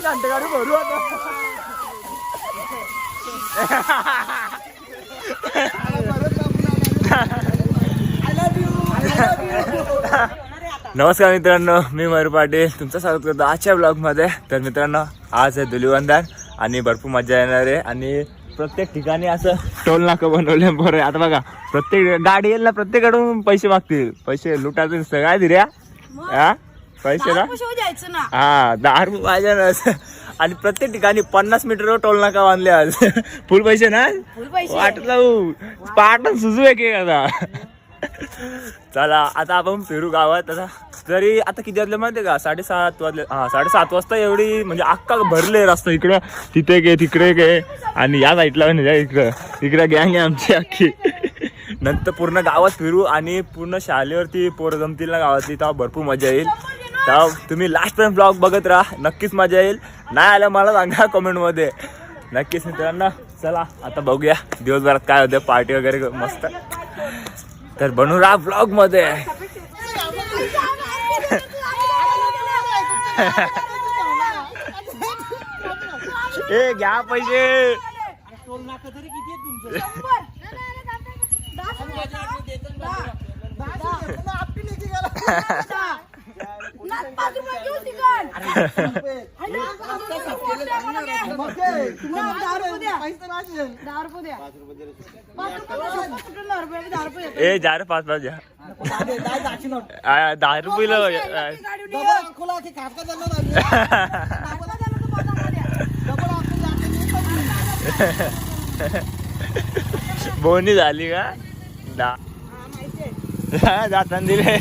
घंटे गाडी भरू आता. नमस्कार मित्रांनो, मी मयूर पाटील तुमचं स्वागत करतो आजच्या ब्लॉगमध्ये. तर मित्रांनो, आज आहे धुलिवंदन आणि भरपूर मजा येणार आहे. आणि प्रत्येक ठिकाणी असं टोल नाका बनवले बरं. आता बघा, प्रत्येक गाडी येईल ना, प्रत्येकाकडून पैसे मागतील. पैसे लुटायचे सगळ्या दिऱ्या. हा पैसे ना, हा 10 रुपये पाहिजे ना. आणि प्रत्येक ठिकाणी 50 मीटरवर टोल नाका बांधले आज. फुल पैसे ना, वाटत जाऊ पाटण सुजू आहे की आता. चला आता आपण फिरू गावात. आता तरी आता किती वाजले माहिती आहे का? 7:30 वाजले. हा 7:30 वाजता एवढी म्हणजे अख्खा भरले रस्ता. इकडं तिथे गे, तिकडे गे, आणि या साईडला इकडं गँग आहे आमची अख्खी. नंतर पूर्ण गावात फिरू आणि पूर्ण शाळेवरती पोरं जमतील ना गावातली, तेव्हा भरपूर मजा येईल. तेव्हा तुम्ही लास्ट टाइम ब्लॉग बघत राहा, नक्कीच मजा येईल. नाही आलं मला सांगा कमेंटमध्ये नक्कीच मित्रांनो. चला आता बघूया दिवसभरात काय होतं, पार्टी वगैरे मस्त. तर बनू राहा ब्लॉग मध्ये. ए घ्या पैसे. ए 4 5 5 द्या. 10 रुपये बोनी झाली का? जाताना दिले,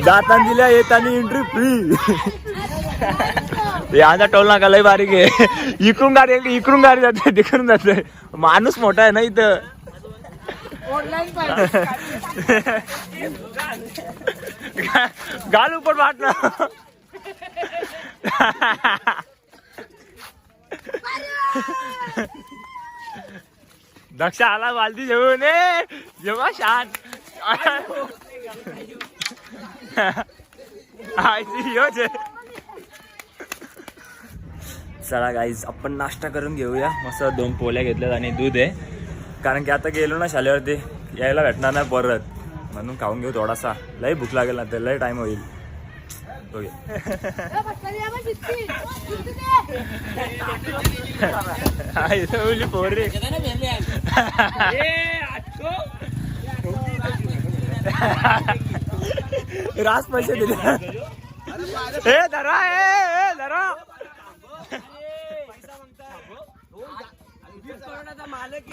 जाताना दिल्या, येताना एंट्री फ्री. याचा टोल नाका लय बारीक आहे. इकडून गाडी जाते, तिकडून जाते. माणूस मोठा आहे ना इथं. गाल उपट वाटणं. दक्ष आला बालदी जेवून जेव्हा शान. चला गाईज, आपण नाश्ता करून घेऊया. मस्त 2 पोळ्या घेतल्यात आणि दूध आहे. कारण की आता गेलो ना शाळेवरती, यायला भेटणार नाही परत, म्हणून खाऊन घेऊ थोडासा. लय भूक लागेल ना, तर लय टाइम होईल. पोरे रास पैसे दिले. हे धरा, हे धरा. मालक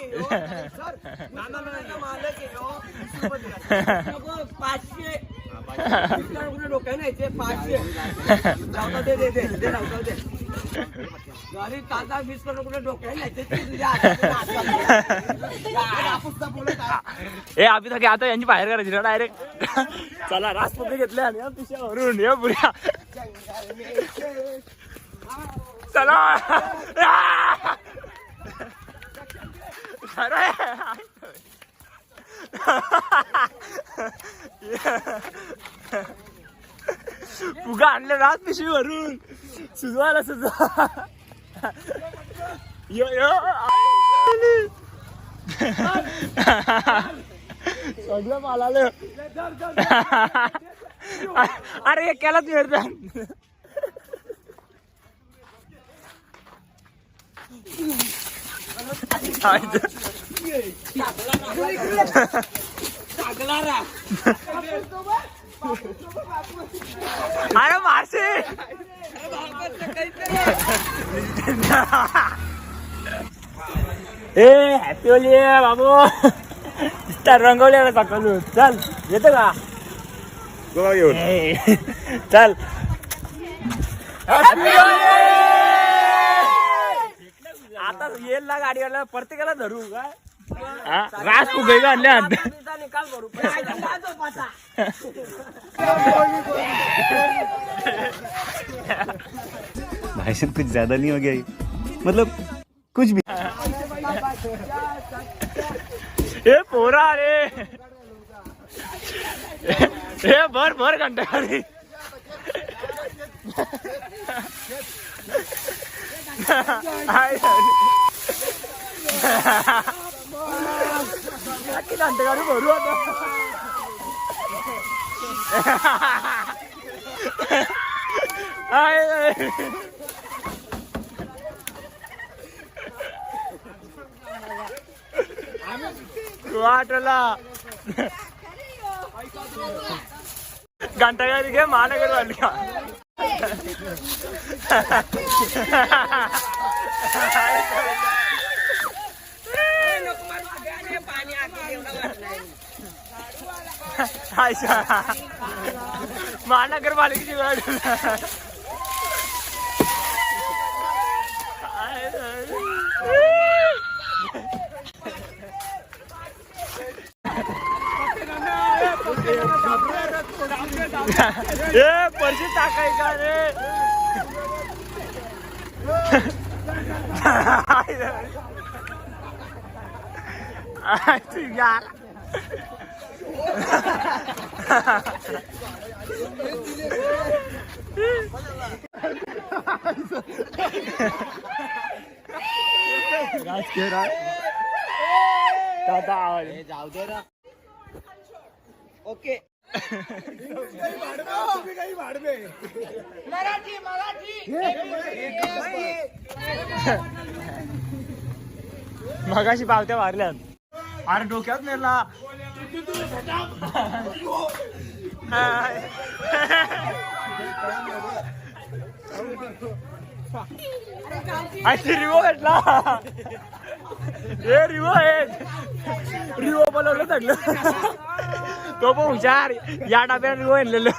आम्ही सगळे आता यांची बाहेर करायची ना डायरेक्ट. चला रासपत्रे घेतले आणि पिशावरून ये पुऱ्या. चला फुगा आणले रात पिशवी भरून. सुजवायला सुजवा. यो यो सगळं मालालं. अरे केलाच मिळत. अरे मासे. ए हॅपी होली बाबू. रंगवले सकाळून. चल येतो का चल. आता येईल ना गाडीवाला, प्रत्येकाला धरू काय. रास फुगायला आणल्या. भाई साहब कुछ ज्यादा नहीं हो गया, मतलब कुछ भी. ए पोरा रे, ए भर घंटा खाली. गाडी भरू आता वाटला घंटा गाडी घे महानगर वाली का महानगरपालिकेची गाडी पैसे टाकायचा रे जाऊ दे रा ओके मगाशी पावत्या मारल्यात अरे डोक्यात नेला रिवो भेटला हे रिवो आहे रिवो बोलवलं सगळं तो पण हुशार या डाब्यात रिवो आणलेलं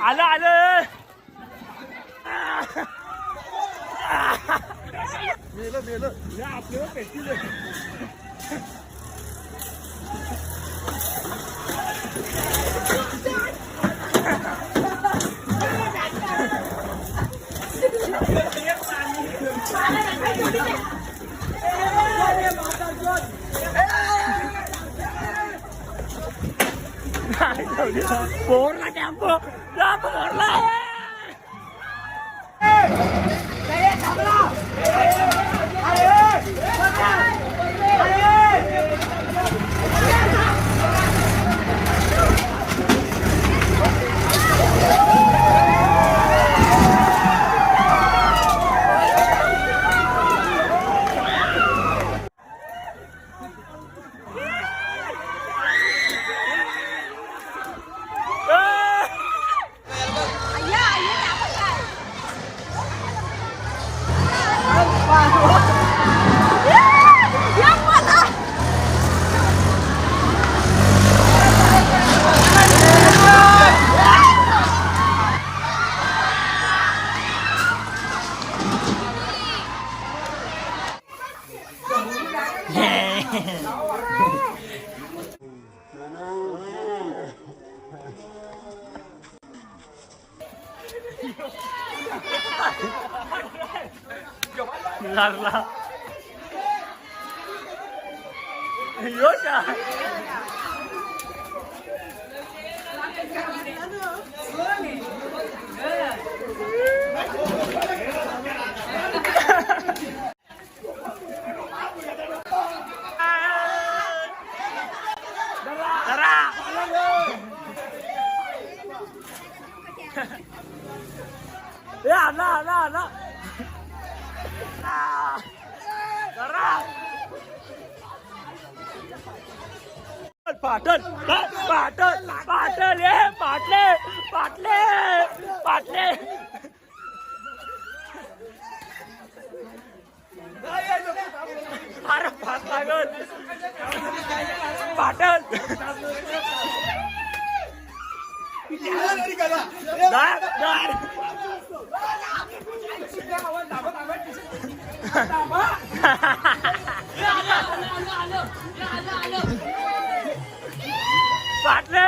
आलं आलं आपल्याला पेटी पोरला टेम्पो भरला लागला योशा आला आला आला पाटल पाटल पाटल हे पाटले पाटले पाटले अरे फास लागल पाटल पाटले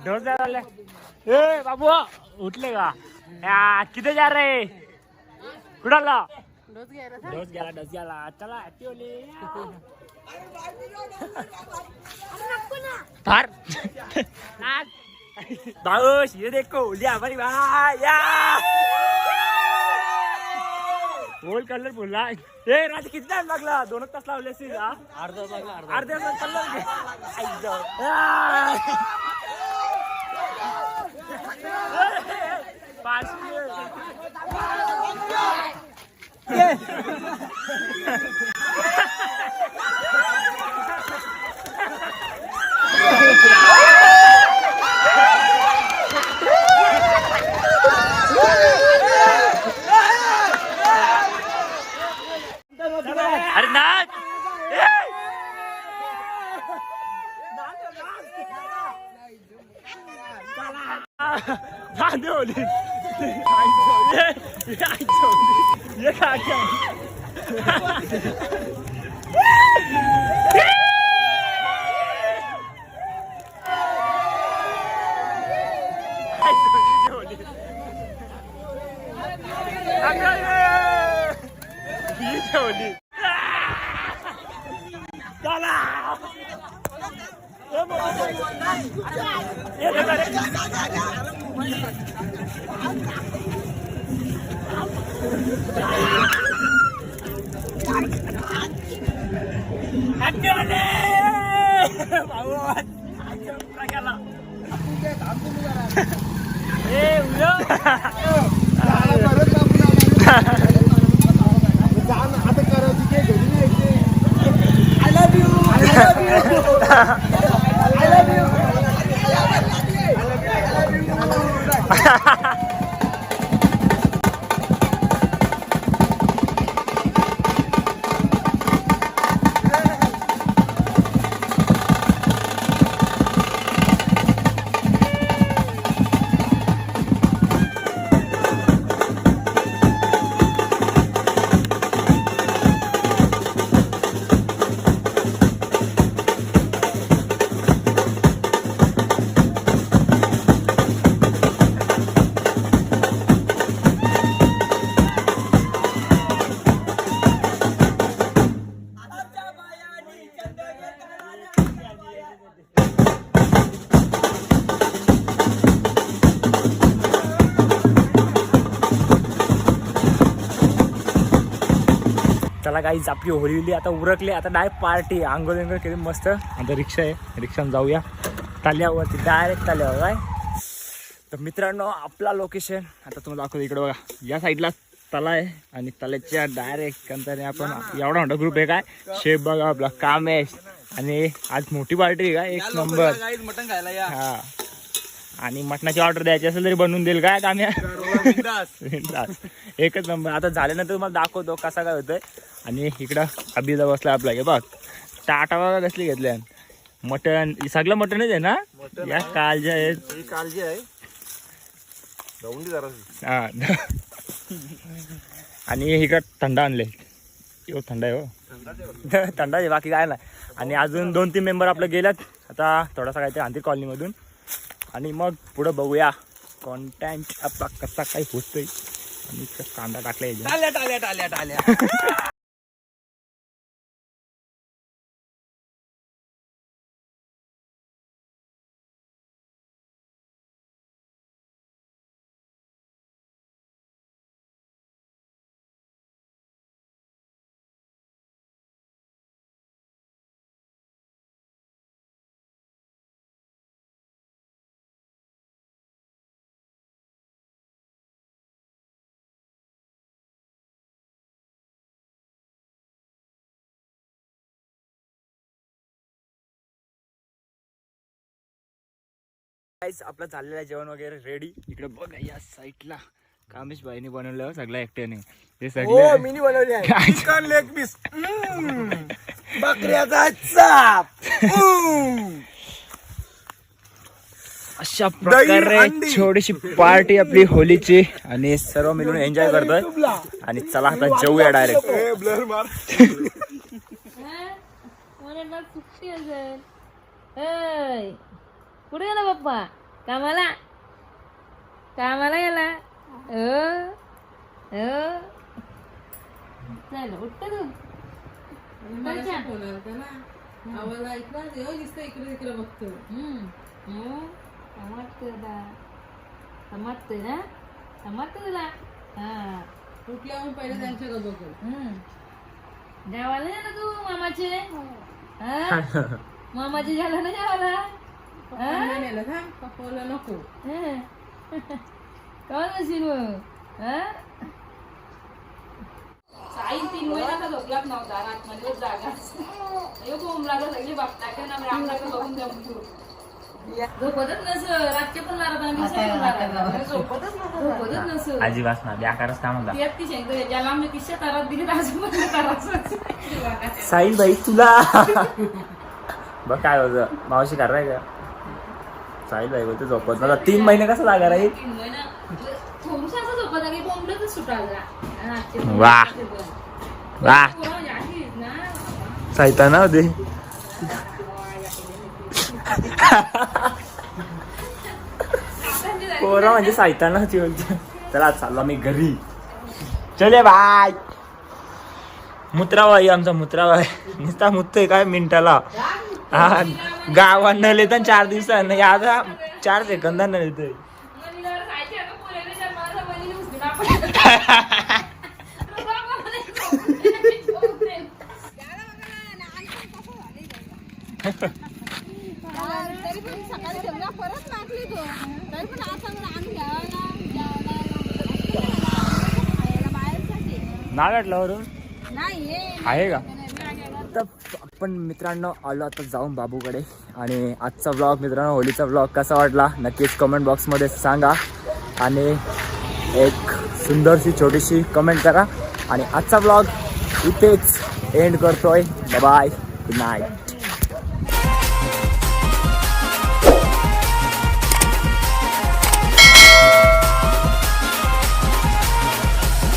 ढोस द्यायला ए बाबू उठले का किती जा रे कुणाला डोस गेला चला थार बाऊश ये देखो लिया हमारी या गोल कलर बोलला ए राज किती टाइम लागला 2 तास लावले असतील अर्ध्या तास चालला अरे नाच ये खा क्या चला गाईज आपली होळी आता उरकली आता डायरेक्ट पार्टी आंघोळ विंघोळ केली मस्त आता रिक्षा आहे रिक्षाने जाऊया ताल्यावरती डायरेक्ट ताल्यावर काय तर मित्रांनो आपला लोकेशन आता तुम्हाला दाखवतो इकडे बघा या साईडला तला आहे आणि तल्याच्या डायरेक्ट नंतर आपण एवढा मोठा ग्रुप आहे काय शेफ बघा आपला कामेश आणि आज मोठी पार्टी आहे का 1 नंबर मटण खायला या हा आणि मटणाची ऑर्डर द्यायची असेल तरी बनवून देईल काय काम्या एकच नंबर आता झाल्यानंतर तुम्हाला दाखवतो कसा काय होतोय आणि इकडं अभिजा बसला आपला हे बघ टाटा बघा कसली घेतल्या मटण सगळं मटणच आहे ना या कालजी आहेत काळजी आहे हा आणि इकडं थंडा आणले थंडा आहे हो थंडा आहे बाकी काय नाही आणि अजून 2-3 मेंबर आपले गेल्यात आता थोडासा काहीतरी आणतील कॉलनीमधून आणि मग पुढं बघूया कॉन्टेंट आपला कसा काही होतोय आणि कांदा टाकला गाईस आपलं चाललेलं आहे जेवण वगैरे रेडी. इकडे बघा या साईडला कामेश भाईने बनवलं सगळं एकट्याने. ते सगळे मी बनवली आहे चिकन लेग पीस बकऱ्याचा चाप अशा प्रकारे छोटीशी पार्टी आपली होलीची आणि सर्व मिळून एन्जॉय करतोय. आणि चला आता जेवूया डायरेक्ट. ब्लर मार कुठे गेला पप्पा? कामाला कामाला गेला. चल उठत तू. समजतोय ना समजतं तुला. हा उठल्यावर पहिले त्यांच्याकडे बघू. जेवायला ना तू मामाचे. मामाचे झालं ना जेवायला. नेलं का पप्पाला नको. कोण असेल मग? साई 3 महिन्याचा झोपलाच नव्हता. रातमध्ये जागा बोमला सगळी बघता का ना रामला बघून जमतो. झोपतच नस. रातचे पण मारत झोपतच नस. आजी वास ना बेकारच काम होता. ती अति शंकर ज्याला आम्ही 300 तारात दिली ताराच. साई बाई तुला बघ काय होतं मावशी कराय का. साई बाई बोलते झोपत नव्हता. 3 महिने कसं जागा राहील. 3 महिना थोडस असं झोपत की बोंबलतच सुटायला. वा वा साईताना होते. पोरा म्हणजे साईताना होती बोलते. चला चाललो मी घरी. चले बाय. मुत्राबाई आमचा मुत्राबाई नुसता मुततोय काय मिनिटाला. हा गावात न लेता 4 दिवसांना आता 4 सेकंदांना येतोय. नागाटलावरून आहे का. तर आपण मित्रांनो आलो आता जाऊन बाबूकडे. आणि आजचा ब्लॉग मित्रांनो होलीचा ब्लॉग कसा वाटला नक्कीच कमेंट बॉक्समध्ये सांगा. आणि एक सुंदरशी छोटीशी कमेंट करा. आणि आजचा ब्लॉग इथेच एंड करतोय. Bye good night.